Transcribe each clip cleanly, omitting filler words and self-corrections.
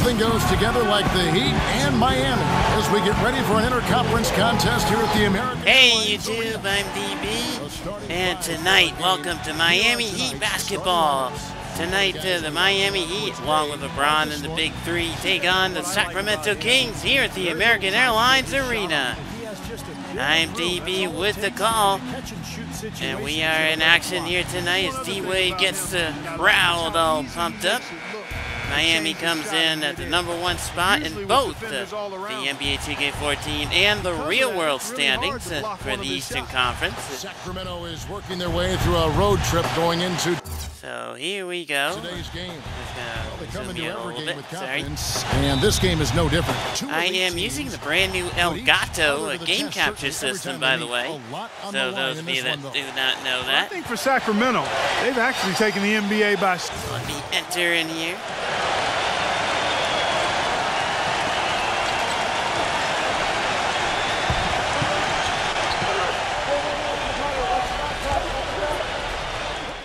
Nothing goes together like the Heat and Miami as we get ready for an interconference contest here at the American. Hey YouTube, I'm DB, and tonight, welcome to Miami Heat basketball. Tonight, the Miami Heat, along with LeBron and the Big Three, take on the Sacramento Kings here at the American Airlines Arena. I'm DB with the call, and we are in action here tonight as D-Wade gets the crowd all pumped up. Miami comes in at the #1 spot in both the NBA 2K14 and the real world standings for the Eastern Conference. Sacramento is working their way through a road trip going into So here we go. today's game. They come into a every little game bit, with sorry. confidence, and this game is no different. I am using the brand new Elgato game capture system, by the way. So those of you that do not know I that, think for Sacramento, they've actually taken the NBA by let me enter in here.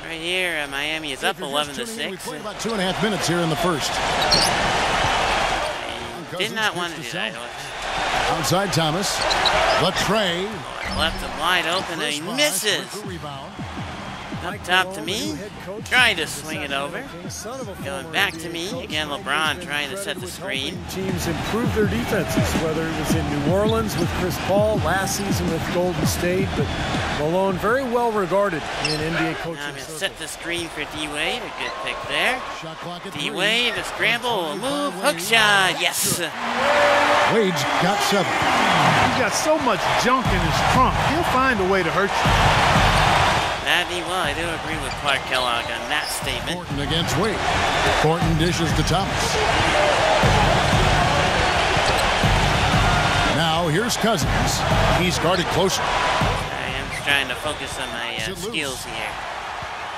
Right here, Miami is up 11-6. About 2.5 minutes here in the first. Did not want to do that. Outside Thomas. Latrey. Left him wide open and he misses. Up top to me. Trying to swing it over. Going back to me. Again, LeBron trying to set the screen. Teams improved their defenses, whether it was in New Orleans with Chris Paul, last season with Golden State, but Malone very well regarded in NBA coaching. I'm going to set the screen for D-Wade. A good pick there. D-Wade, a scramble, a move, hook shot. Yes. Wade's got 7. He's got so much junk in his trunk. He'll find a way to hurt you. That he will. I do agree with Clark Kellogg on that statement. Thornton against Wade. Thornton dishes to Thomas. Now here's Cousins. He's guarded closer. I am trying to focus on my skills here.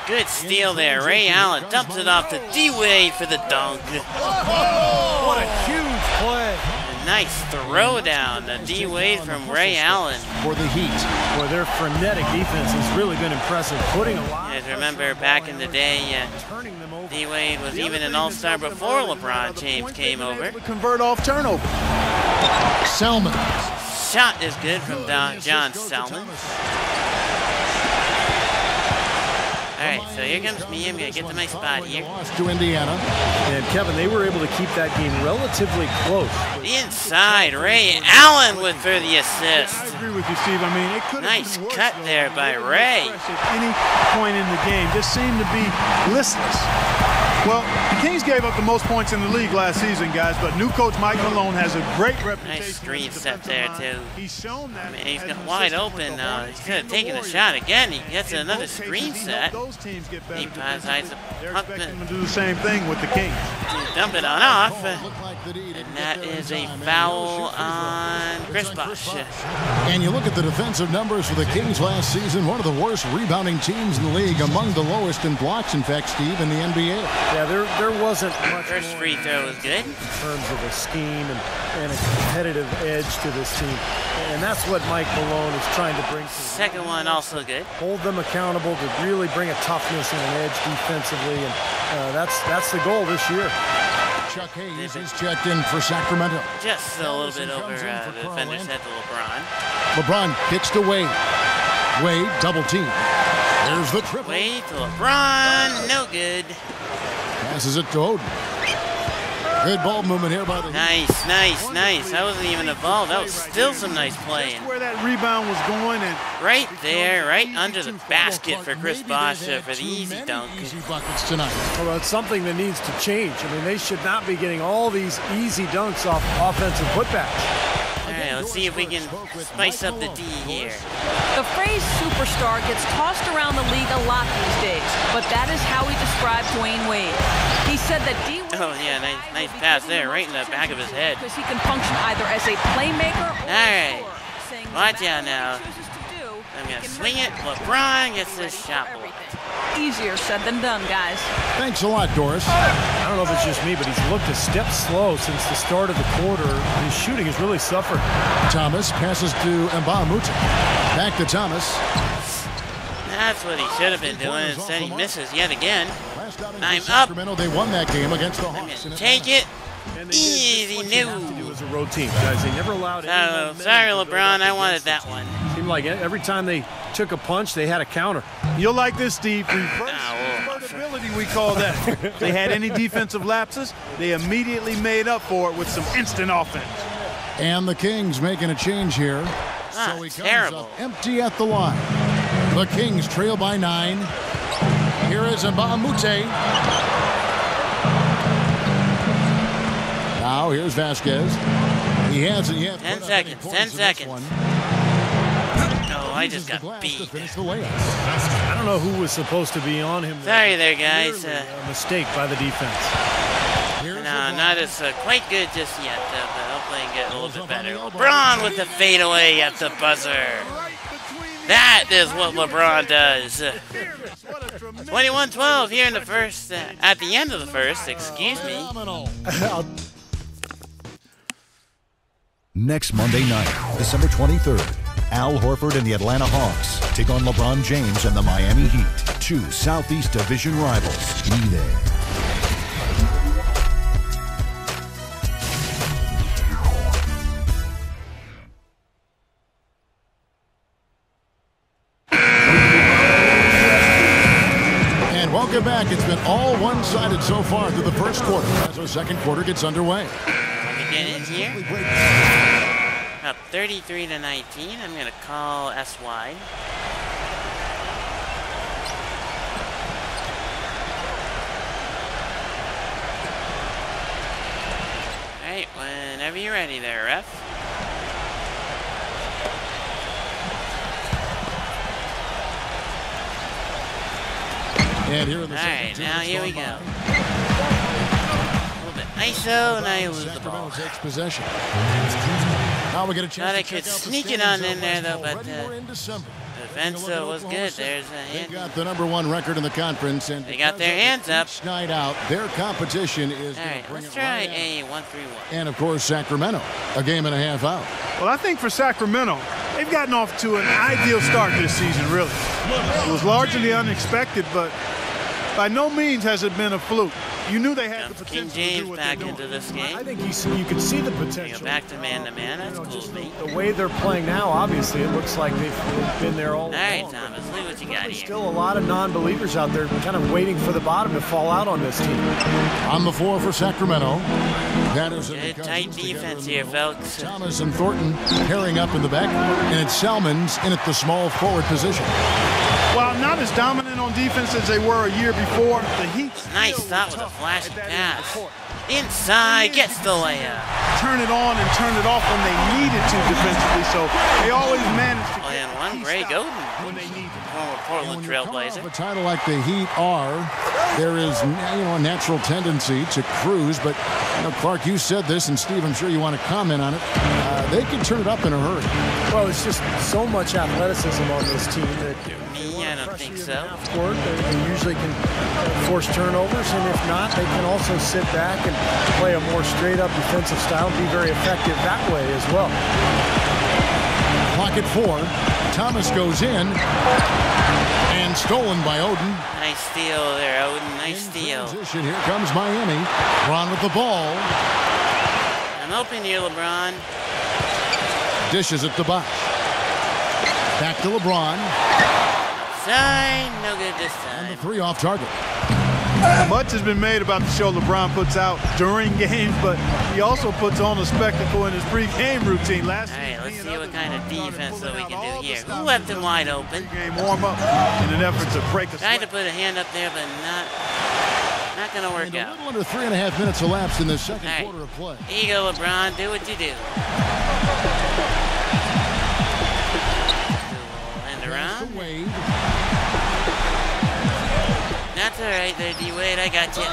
Good steal there. Ray Allen dumps it off to D-Wade for the dunk. What a huge play. A nice throw down to D-Wade from Ray Allen. For the Heat. Boy, their frenetic defense has really been impressive. Putting a lot. You guys remember back in the day, turning them over. D-Wade was even an all-star before LeBron James came over. Convert off turnover. Selman. Shot is good from John Selman. All right, so here comes me. I'm going to get to my spot here. Lost to Indiana. And Kevin, they were able to keep that game relatively close. Inside, Ray Allen for the assist. I agree with you, Steve. I mean, it could have Nice been worse, cut though. there by Ray. At any point in the game, just seemed to be listless. Well, the Kings gave up the most points in the league last season, guys, but new coach Mike Malone has a great reputation. Nice screen as a set there, defensive too. mind. He's shown that. I mean, he's as got an wide assistant with open. the Hornets He could have and taken the a shot again. He gets In another both screen cases, set. Those teams get better He defensively. They're pump expecting it. them to do the same thing with the Kings. Dump it on off. And that is a foul on Chris Bosh. And you look at the defensive numbers for the Kings last season, one of the worst rebounding teams in the league, among the lowest in blocks, in fact, Steve, in the NBA. Yeah, there wasn't much First more free throw was good. in terms of a scheme and a competitive edge to this team. And that's what Mike Malone is trying to bring to them. Second one also good. Hold them accountable to really bring a toughness and an edge defensively, and that's the goal this year. Chuck Hayes is checked in for Sacramento. Just a little bit over the defender's head to LeBron. LeBron kicks to Wade. Wade double team. There's the triple. Wade to LeBron. No good. Passes it to Oden. Good ball movement here by the Heat. Nice, nice, nice. I wasn't even involved. That was still some nice playing. Where that rebound was going, and Right there, right under the basket for Chris Bosh for the easy dunk. Easy buckets tonight. Well, it's something that needs to change. I mean, they should not be getting all these easy dunks off offensive putbacks. All right, let's see if we can spice up the D here. The phrase superstar gets tossed around the league a lot these days, but that is how he described Dwayne Wade. He said that D. Oh yeah, nice pass there, right in the back of his head. Because he can function either as a playmaker or All right, saying watch no out matter now. what he chooses to do, I'm he gonna can swing make it. LeBron gets this shot blocked. Easier said than done, guys. Thanks a lot, Doris. I don't know if it's just me, but he's looked a step slow since the start of the quarter. His shooting has really suffered. Thomas passes to Mbah-a-Moute. Back to Thomas. That's what he should have been doing. Instead, he misses yet again. Last outing for I'm up. Sacramento, they won that game against the I'm Hawks. gonna take it. And they Easy, did what you have to do as a road team, guys. They never allowed any Oh, momentum sorry, to build LeBron. up I wanted against that this one. team. Seemed like every time they took a punch, they had a counter. You'll like this, Steve. Reverse convertibility, we call that. They had any defensive lapses, they immediately made up for it with some instant offense. And the Kings making a change here. Ah, So he comes terrible. up empty at the line. The Kings trail by 9. Here is Mbah a Moute. Now here's Vasquez. He hasn't yet. 10 put up any seconds, points 10 in this seconds. one. No, I Uses just the got glass to beat. finish the layup. I don't know who was supposed to be on him. Sorry there, guys. Clearly a mistake by the defense. Here's No, LeBron. not as quite good just yet, but hopefully I can get a little bit better. LeBron with the fadeaway at the buzzer. That is what LeBron does. 21-12 here in the first, at the end of the first, excuse me. Phenomenal. Next Monday night, December 23rd, Al Horford and the Atlanta Hawks take on LeBron James and the Miami Heat, 2 Southeast Division rivals. Be there. And welcome back. It's been all one-sided so far through the first quarter as our second quarter gets underway. Let me get in here. Up 33-19. I'm going to call S-wide. All right, whenever you're ready there, ref. And here in the All right, second, now two here we minutes go. gone by. A little bit ISO, and I lose the Sacramento ball. takes possession. Now we get a chance Thought to I check could out the sneak it standings on in there, though, already. but, We're in December. Defense Taking a look at was Oklahoma good. City. There's a They hand. got the #1 record in the conference, and They got because their of it, hands up. each night out, their competition is All going right, to bring let's it try right out. a 1-3-1. And of course, Sacramento, a game and a half out. Well, I think for Sacramento, they've gotten off to an ideal start this season, really. It was largely unexpected, but by no means has it been a fluke. You knew they had the Comes King potential to do James what back they're into doing. this I game. think you can see the We go potential. back to man-to-man. That's cool Just with me. the way they're playing now, obviously, it looks like they've been there all All right, along. Thomas, look what you got There's here. still a lot of non-believers out there kind of waiting for the bottom to fall out on this team. On the floor for Sacramento. Patterson and Good tight Cousins together defense in the here, middle. folks. Thomas and Thornton pairing up in the back, and it's Salmons in at the small forward position. While not as dominant on defense as they were a year before, the Heat Nice still stop were with a tough flashy at that end of the pass. court. Inside, gets the layup. Turn it on and turn it off when they needed to defensively, so they always managed to Oh, and get one key Greg stops Oden. when they needed. Former And Portland when you're coming off Trailblazer. a title like the Heat are, there is a natural tendency to cruise. But Clark, you said this, and Steve, I'm sure you want to comment on it. They can turn it up in a hurry. Well, it's just so much athleticism on this team that Me, I don't think so. court, they usually can force turnovers, and if not, they can also sit back and play a more straight-up defensive style and be very effective that way as well. Clock at 4. Thomas goes in, and stolen by Oden. Nice steal there, Oden. Nice In steal. transition, here comes Miami. Ron with the ball. I'm open here, LeBron. Dishes at the box. Back to LeBron. Side, no good this And the time. 3 off target. Much has been made about the show LeBron puts out during games, but he also puts on a spectacle in his pre-game routine. Last All right, let's season, see what kind of defense that we can do here. Who Who left him wide open? Game warm-up in an effort to break a Tried to sweat. put a hand up there, but not gonna work And a out. little under 3.5 minutes elapsed in the second All right. quarter of play. Here you go, LeBron. Do what you do. End around. Wade. That's all right there, D-Wade. I got you.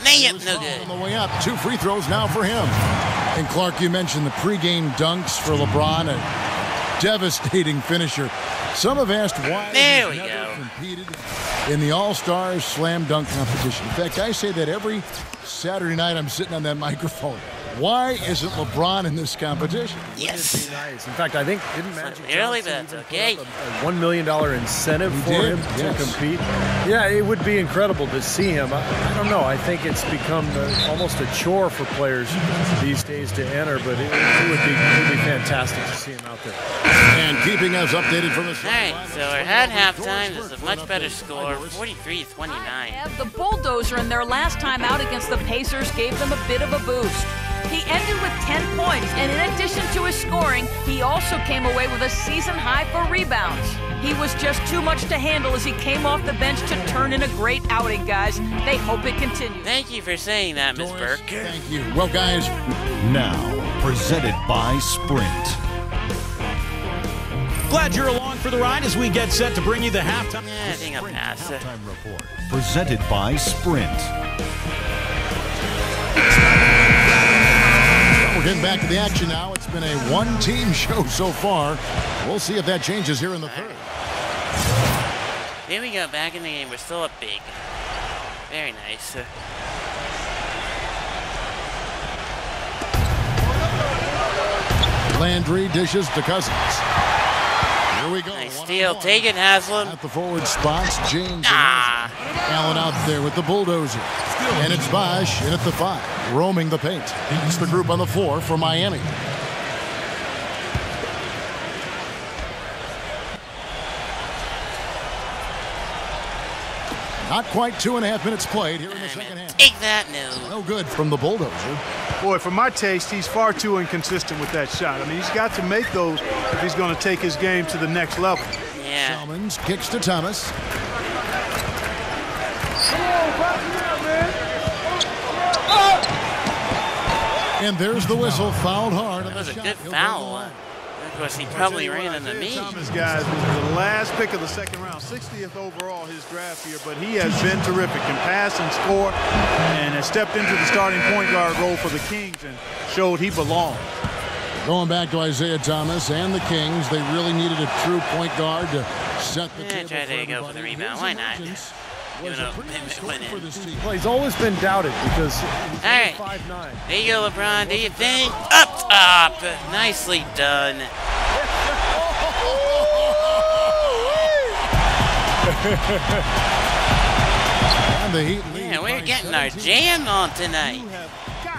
Layup, no On good. the way up. 2 free throws now for him. And Clark, you mentioned the pregame dunks for LeBron, a devastating finisher. Some have asked why There he's we never go. competed in the All-Stars Slam Dunk competition. In fact, I say that every Saturday night I'm sitting on that microphone. Why isn't LeBron in this competition? Yes. Nice. In fact, I think didn't Magic Early, Johnson but even okay. put up a $1 million incentive for did, him yes. to compete? Yeah, it would be incredible to see him. I don't know. I think it's become almost a chore for players these days to enter, but it would be fantastic to see him out there. And keeping us updated from the All right, so we're at halftime. This is a much better score, 43-29. The Bulldozer in their last time out against the Pacers gave them a bit of a boost. He ended with 10 points, and in addition to his scoring, he also came away with a season high for rebounds. He was just too much to handle as he came off the bench to turn in a great outing, guys. They hope it continues. Thank you for saying that, Miss Burke. Thank you. Well, guys, Now, presented by Sprint. Glad you're along for the ride as we get set to bring you the halftime. Yeah, I think I'll pass. Halftime report. Presented by Sprint. we're getting back to the action now. It's been a one-team show so far. We'll see if that changes here in the third. Here we go, back in the game. We're still up big. Very nice. Landry dishes to Cousins. Here we go. Nice steal. Take it, Haslam. At the forward spots, James. Ah. Allen out there with the bulldozer. And it's Bosh in at the 5, roaming the paint. It's the group on the floor for Miami. Not quite 2.5 minutes played here in the second half. Take that, no. No good from the bulldozer. Boy, for my taste, he's far too inconsistent with that shot. I mean, he's got to make those if he's going to take his game to the next level. Yeah. Salmons kicks to Thomas. And there's the whistle, fouled hard. That was a good foul. Of course, he probably ran into me. Thomas, guys, was the last pick of the second round, 60th overall his draft here, but he has been terrific, can pass and score, and has stepped into the starting point guard role for the Kings and showed he belonged. Going back to Isaiah Thomas and the Kings, they really needed a true point guard to set the table. Try to go for the rebound. Why not? Well, he's always been doubted because he's all right. 5'9". There you go, LeBron. Do you think? Up top. Nicely done. And the Heat lead. Yeah, we're getting our jam on tonight.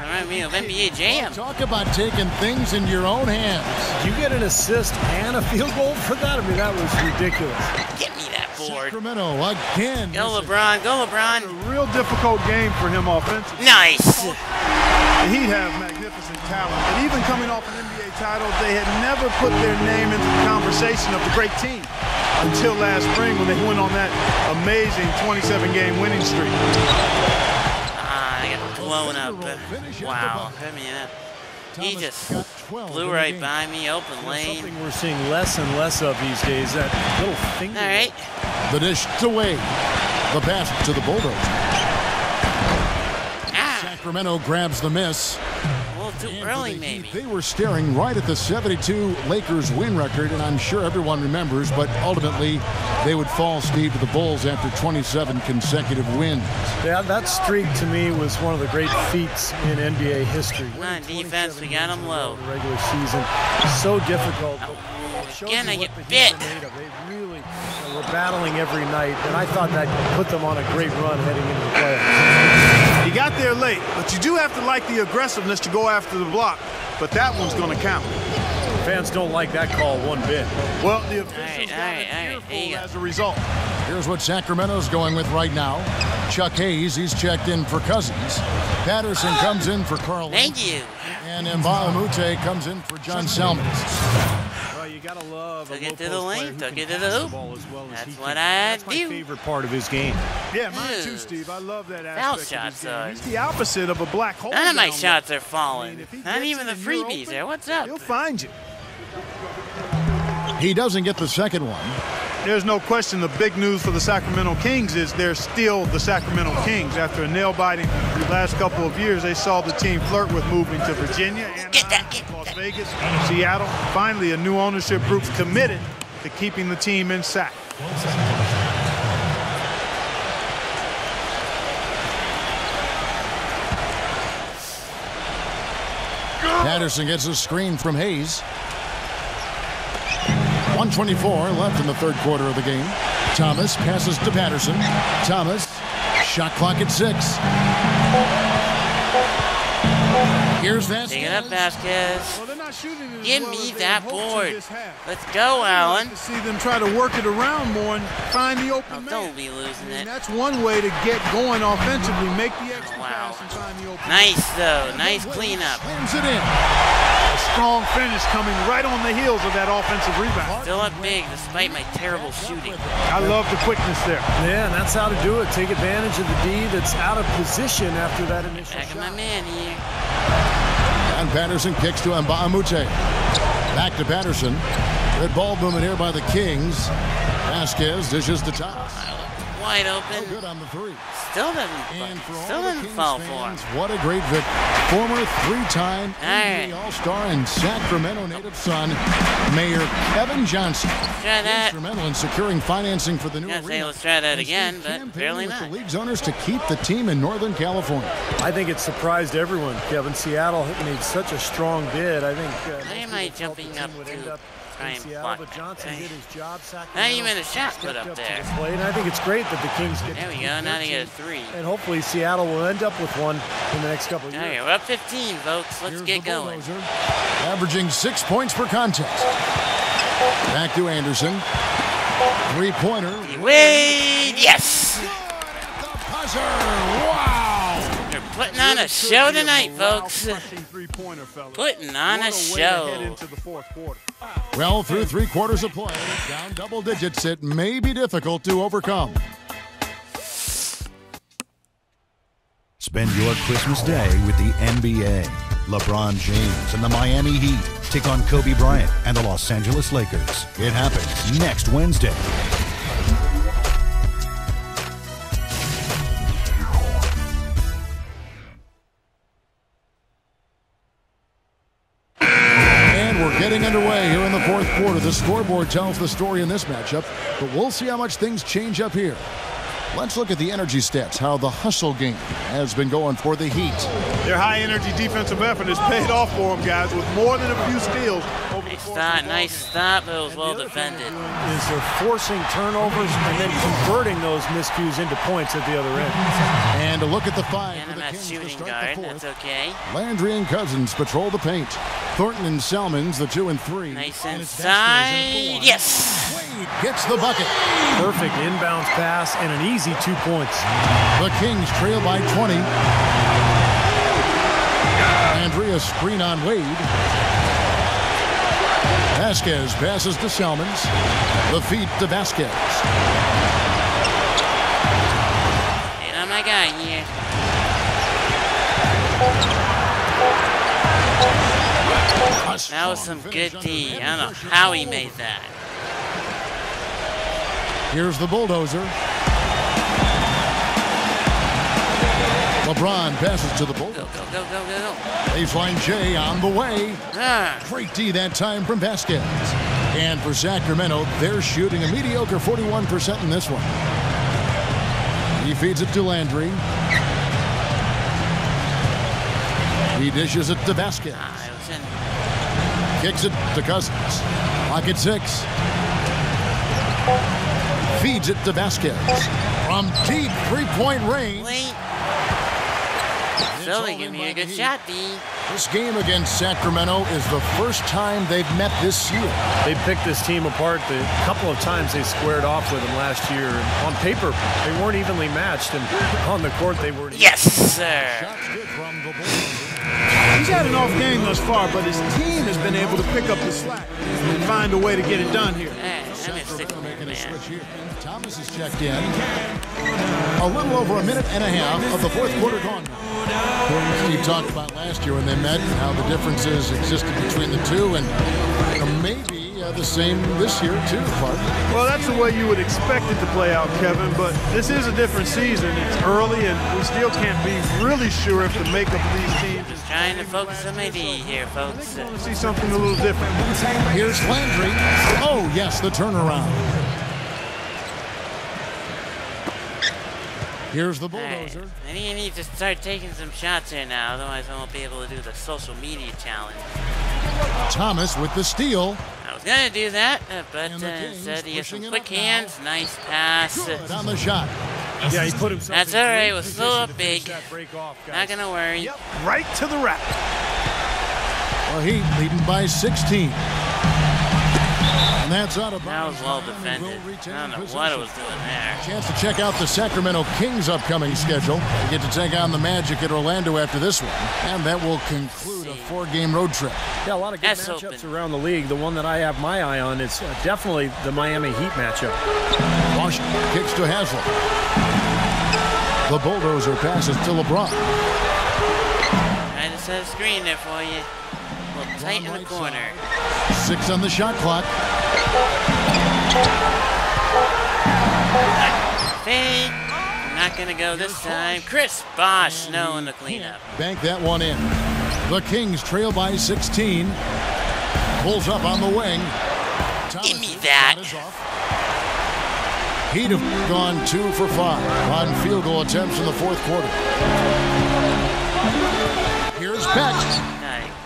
Remind me of NBA Jam. Talk about taking things in your own hands. Did you get an assist and a field goal for that? I mean, that was ridiculous. Get me that board. Sacramento again. Go, LeBron. Go, LeBron. A real difficult game for him offensively. Nice. The Heat have magnificent talent, but even coming off an NBA title, they had never put their name into the conversation of the great team until last spring when they went on that amazing 27-game winning streak. I got blown up. Wow. I mean, he just blew right by me, open lane. Something we're seeing less and less of these days, that little finger. All right. The dish to Wade. The pass to the bulldozer. Sacramento grabs the miss. A little too early, maybe. They were staring right at the 72 Lakers win record, and I'm sure everyone remembers, but ultimately they would fall, Steve, to the Bulls after 27 consecutive wins. Yeah, that streak to me was one of the great feats in NBA history. Come on, defense, we got them low. The regular season, so difficult. Again, I get bit. They really were battling every night, and I thought that put them on a great run heading into the playoffs. He got there late, but you do have to like the aggressiveness to go after the block, but that one's going to count. Fans don't like that call one bit. Well, the officials All right. Here you go. as a result. Here's what Sacramento's going with right now. Chuck Hayes, he's checked in for Cousins. Patterson comes in for Carl. Thank you. And Mbah Moute comes in for John Salmons. Well, you got to love Took a it to the low-post lane, player who took can it to pass the the hoop. ball as well as That's he what can. I That's my do. favorite part of his game. Yeah, mine Ew. too, Steve. I love that Foul aspect shots of his game. are- He's the opposite of a black hole. None of my down shots low. are falling. if he Not gets even the it and you're freebies open, there. What's up? He'll find you. He doesn't get the second one. There's no question the big news for the Sacramento Kings is they're still the Sacramento Kings. After a nail-biting the last couple of years, they saw the team flirt with moving to Virginia, Anaheim, Las Vegas, Seattle. Finally, a new ownership group's committed to keeping the team in Sac. Patterson gets a screen from Hayes. 1:24 left in the third quarter of the game. Thomas passes to Patterson. Thomas, shot clock at 6. Here's Vasquez. Take it up, Vasquez. Well, they're not shooting as Give well me as they that hoped to board. this half. Let's go, Allen. To see them try to work it around more and find the open Oh, man. don't be losing And it. that's one way to get going offensively. Make the extra Wow. pass and find the open Nice, though. Nice cleanup. Slams it in. A strong finish coming right on the heels of that offensive rebound. Still up big despite my terrible shooting. I love the quickness there. Yeah, and that's how to do it. Take advantage of the D that's out of position after that initial Back of shot. my man here. And Patterson kicks to Mbamute. Back to Patterson. Good ball movement here by the Kings. Vasquez dishes to Thomas. Wide Oh, open. good on the three. Still And for doesn't all the fall Kings for fans, him. what a great victory. Former three-time NBA right. All-Star and Sacramento native son, Mayor Kevin Johnson. Try that. Instrumental in securing financing for the new Gotta say, arena. let's try that And again, stayed but campaigning apparently with not. the league's owners to keep the team in Northern California. I think it surprised everyone, Kevin. Seattle made such a strong bid. I think Why am I jumping up would to end up try in and Seattle, block but that? Johnson Okay. did his job. Not Sacramento even a shot put stepped up to there. the plate, and I think it's great that the Kings get There to we keep go. Now their they get a team. 3. And hopefully Seattle will end up with one in the next couple of years. Okay, we're up 15, folks. Let's Here's get the going. bulldozer, averaging 6 points per contest. Back to Anderson. Three-pointer. Wade, yes! The buzzer. Wow! They're putting on a show tonight, folks. Crushing three-pointer, fellas. Putting on a What way to head show. into the fourth quarter. Well, through 3 quarters of play, down double digits, it may be difficult to overcome. Spend your Christmas day with the NBA. LeBron James and the Miami Heat take on Kobe Bryant and the Los Angeles Lakers. It happens next Wednesday. And we're getting underway here in the fourth quarter. The scoreboard tells the story in this matchup, but we'll see how much things change up here. Let's look at the energy stats, how the hustle game has been going for the Heat. Their high-energy defensive effort has paid off for them, guys, with more than a few steals. Nice stop, but it was well defended. Is they're forcing turnovers and then converting those miscues into points at the other end. And a look at the 5 And for I'm the at Kings to shooting start guard. the fourth. That's okay. Landry and Cousins patrol the paint. Thornton and Salmons, the 2 and 3. Nice And it's inside. Vasquez in the 1. Yes! Wade gets the bucket. Perfect inbounds pass and an easy 2 points. The Kings trail by 20. Andrea screen on Wade. Vasquez passes to Salmons. The feed to Vasquez. And I'm my guy here. That was some good D. I don't know how he made that. Here's the bulldozer. LeBron passes to the Go, bulldozer. go, go, go, go, go. Baseline J on the way. Ah, Great D that time from Vasquez. And for Sacramento, they're shooting a mediocre 41% in this one. He feeds it to Landry. He dishes it to Vasquez. it was in. Kicks it to Cousins. Clock at 6. Feeds it to Vasquez. From deep three-point range. Late. Still, they give me a good shot, D. This game against Sacramento is the first time they've met this year. They picked this team apart the couple of times they squared off with them last year. And on paper, they weren't evenly matched, and on the court, they were. Yes, sir. Shots good from the bulldozer. He's had an off game thus far, but his team has been able to pick up the slack and find a way to get it done here. I'm gonna stick with Making it, a man. switch here. Thomas is checked in. A little over a minute and a half of the fourth quarter gone now. Steve talked about last year when they met and how the differences existed between the two, and maybe the same this year too, Clark. Well, that's the way you would expect it to play out, Kevin, but this is a different season. It's early, and we still can't be really sure if the makeup of these teams is Trying to focus on my D here, folks. going to see something a little different. Here's Landry. Oh, yes, the turnaround. Here's the Bulldozer. Right. I think you need to start taking some shots here now, otherwise I won't be able to do the social media challenge. Thomas with the steal. I was going to do that, but instead he has some quick hands. Nice pass. Good on the shot. Yeah, he put himself. That's all right. It was still up big. Not going to worry. Yep, right to the rack. Well, Heat leading by 16. And that's out of That was well defended. I don't know what I was doing there. Chance to check out the Sacramento Kings' upcoming schedule. They get to take on the Magic at Orlando after this one. And that will conclude a 4-game road trip. Yeah, a lot of good That's matchups open. around the league. The one that I have my eye on is definitely the Miami Heat matchup. Washington kicks to Haslem. The Bulldozer passes to LeBron. Trying to set a screen there for you. A little tight in the corner. 6 on the shot clock. Fade. Not going to go this time. Chris Bosh, no in the cleanup. Bank that one in. The Kings trail by 16. Pulls up on the wing. Give me that. Heat have gone 2 for 5 on field goal attempts in the fourth quarter. Here's Beck.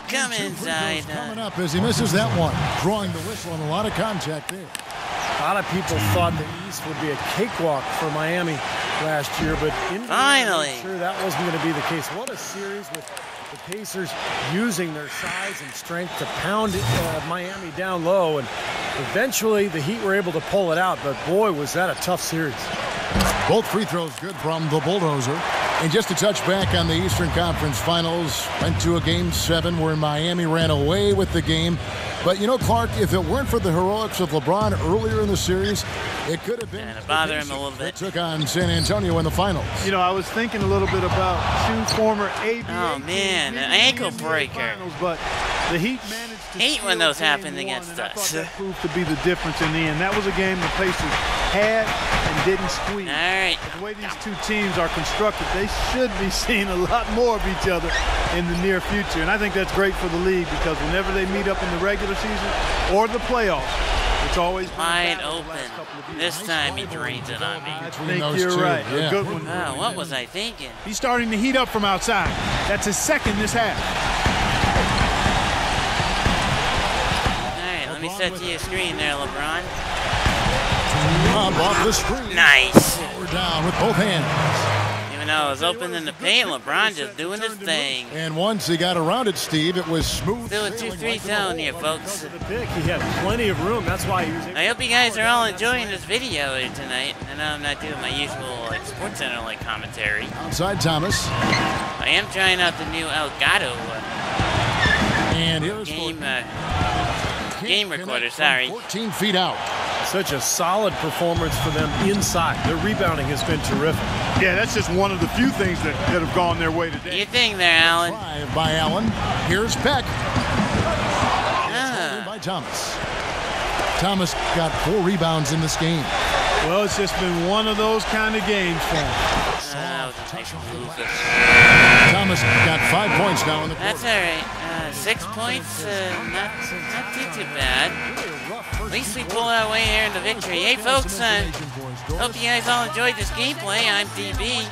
Come inside. Coming up as he misses that one. Drawing the whistle and a lot of contact there. A lot of people thought the East would be a cakewalk for Miami last year, but Finally. I'm sure that wasn't going to be the case. What a series with the Pacers using their size and strength to pound Miami down low, and eventually the Heat were able to pull it out, but boy, was that a tough series. Both free throws good from the Bulldozer. And just to touch back on the Eastern Conference Finals, went to a Game 7 where Miami ran away with the game. But, you know, Clark, if it weren't for the heroics of LeBron earlier in the series, it could have been... Yeah, to bother him a little bit. Took on San Antonio in the finals. You know, I was thinking a little bit about 2 former ABA Oh, man, an ankle breaker. Finals, but the Heat managed to Hate when steal those game happen 1, against and I us. thought that proved to be the difference in the end. That was a game the Pacers had and didn't squeeze. All right. The way these two teams are constructed, they should be seeing a lot more of each other in the near future. And I think that's great for the league because whenever they meet up in the regular season or the playoffs, it's always been a Wide battle the last couple of open. years. This time he drains it on me. I Between think those you're two, right. yeah. A good one. Oh, what was I thinking? He's starting to heat up from outside. That's his second this half. All right, let me set to your screen there, LeBron. Up off the screen. Nice. We're down with both hands. Even though it was open in the paint, LeBron just doing his thing. And once he got around it, Steve, it was smooth. Still a 2-3 zone here, folks. The pick, he had plenty of room. That's why he was able I hope you guys are all enjoying this video here tonight. I know I'm not doing my usual SportsCenter commentary. Outside Thomas. I am trying out the new Elgato And here's game recorder, sorry. 14 feet out. such a solid performance for them inside. Their rebounding has been terrific. Yeah, that's just one of the few things that have gone their way today. You think there, Allen? Drive by Allen. Here's Peck. Ah. By Thomas. Thomas got 4 rebounds in this game. Well, it's just been one of those kind of games for him. That was a nice move. Thomas got 5 points now in the quarter. That's all right. 6 points, not too bad. At least we pull our way here in the victory. Hey, folks, hope you guys all enjoyed this gameplay. I'm DB,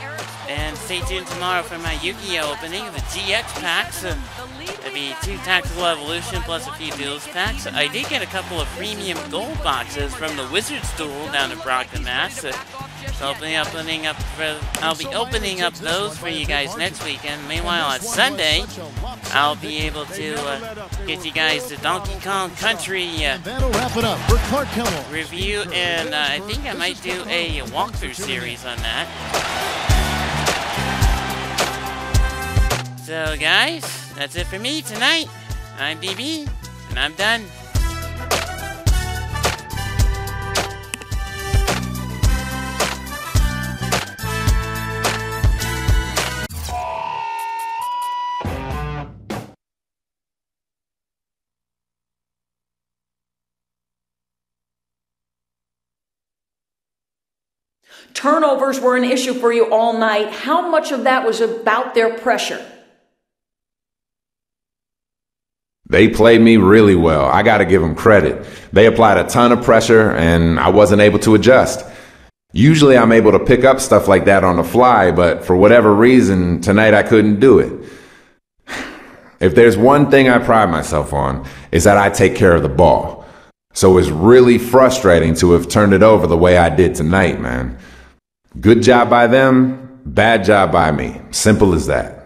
and stay tuned tomorrow for my Yu-Gi-Oh! Opening of the GX packs. There'll be 2 Tactical Evolution plus a few Duels packs. I did get a couple of premium gold boxes from the Wizard Stool down in Brockton, Mass. So I'll be opening up those for you guys next weekend. Meanwhile, on Sunday, I'll be able to get you guys the Donkey Kong Country That'll wrap it up for Clark Kellogg. review, and I think I might do a walkthrough series on that. So, guys, that's it for me tonight. I'm DB, and I'm done. Turnovers were an issue for you all night. How much of that was about their pressure? They played me really well. I got to give them credit. They applied a ton of pressure, and I wasn't able to adjust. Usually I'm able to pick up stuff like that on the fly, but for whatever reason, tonight I couldn't do it. If there's one thing I pride myself on, is that I take care of the ball. So it's really frustrating to have turned it over the way I did tonight, man. Good job by them, bad job by me. Simple as that.